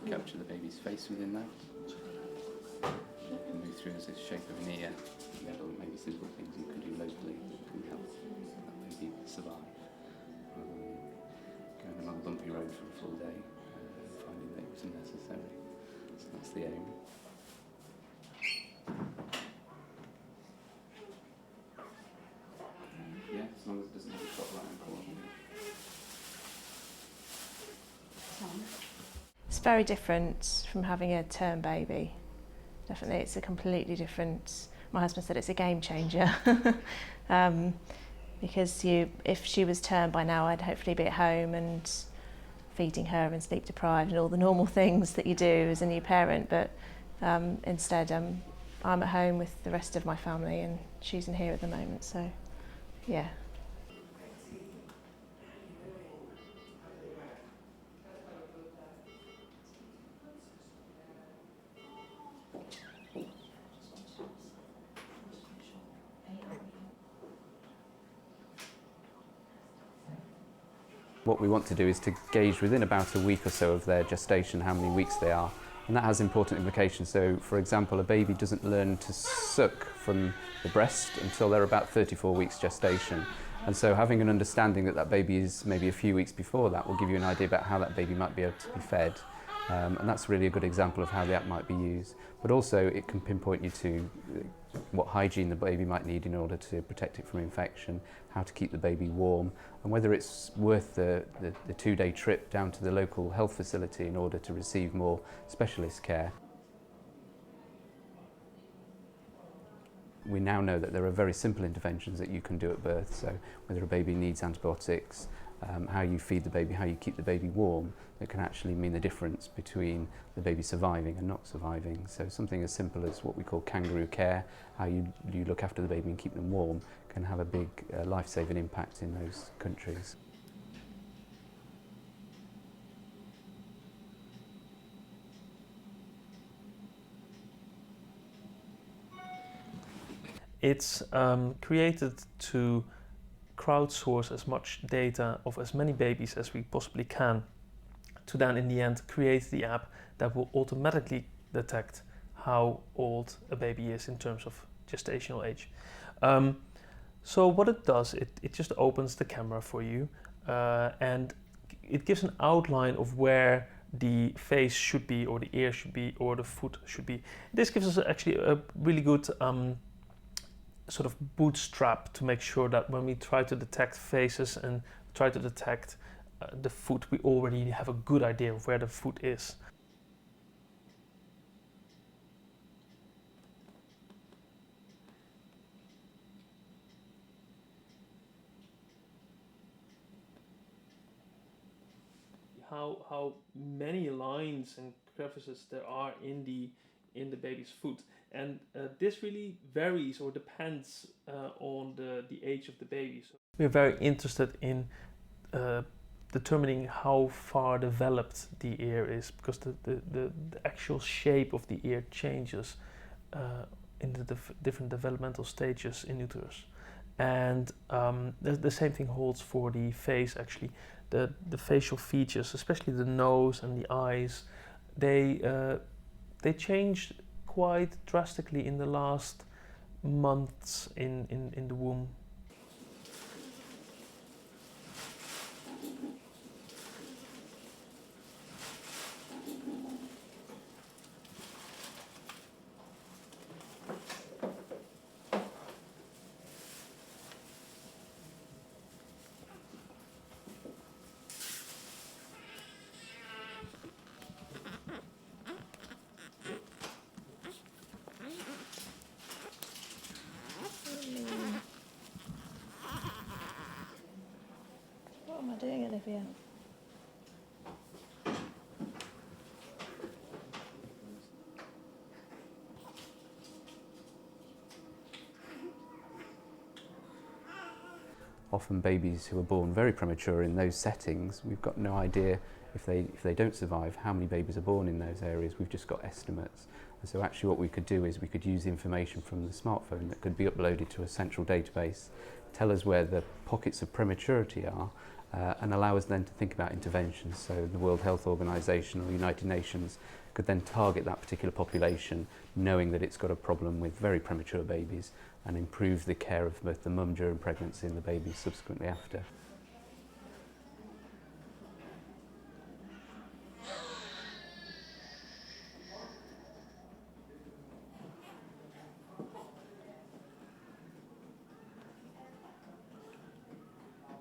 Capture the baby's face within that. You can move through as a shape of an ear. Little, maybe simple things you can do locally that can help that baby survive. Going along a bumpy road for a full day, finding that it was unnecessary. So that's the aim. Yeah, as long as it doesn't have a spotlight and call on it. It's very different from having a term baby. Definitely, it's a completely different. My husband said it's a game changer. Because if she was term by now, I'd hopefully be at home and feeding her and sleep deprived and all the normal things that you do as a new parent. But instead, I'm at home with the rest of my family, and she's in here at the moment. So, yeah. What we want to do is to gauge within about a week or so of their gestation how many weeks they are, and that has important implications. So, for example, a baby doesn't learn to suck from the breast until they're about 34 weeks gestation, and so having an understanding that that baby is maybe a few weeks before that will give you an idea about how that baby might be able to be fed, and that's really a good example of how the app might be used. But also it can pinpoint you to what hygiene the baby might need in order to protect it from infection, how to keep the baby warm, and whether it's worth the 2-day trip down to the local health facility in order to receive more specialist care. We now know that there are very simple interventions that you can do at birth, so whether a baby needs antibiotics, how you feed the baby, how you keep the baby warm, that can actually mean the difference between the baby surviving and not surviving. So something as simple as what we call kangaroo care, how you look after the baby and keep them warm, can have a big life-saving impact in those countries. It's created to crowdsource as much data of as many babies as we possibly can, to then in the end create the app that will automatically detect how old a baby is in terms of gestational age. So what it does, it just opens the camera for you and it gives an outline of where the face should be, or the ear should be, or the foot should be. This gives us actually a really good sort of bootstrap to make sure that when we try to detect faces and try to detect the foot, we already have a good idea of where the foot is. How many lines and crevices there are in the baby's foot, and this really varies or depends on the age of the baby. So we're very interested in determining how far developed the ear is, because the actual shape of the ear changes in the different developmental stages in uterus. And the same thing holds for the face actually. The facial features, especially the nose and the eyes, they changed quite drastically in the last months in the womb. What am I doing, Olivia? Often babies who are born very premature in those settings, we've got no idea if they don't survive how many babies are born in those areas. We've just got estimates, And so actually what we could do is we could use information from the smartphone that could be uploaded to a central database, tell us where the pockets of prematurity are, and allow us then to think about interventions. So the World Health Organization or United Nations could then target that particular population, knowing that it's got a problem with very premature babies, and improve the care of both the mum during pregnancy and the baby subsequently after.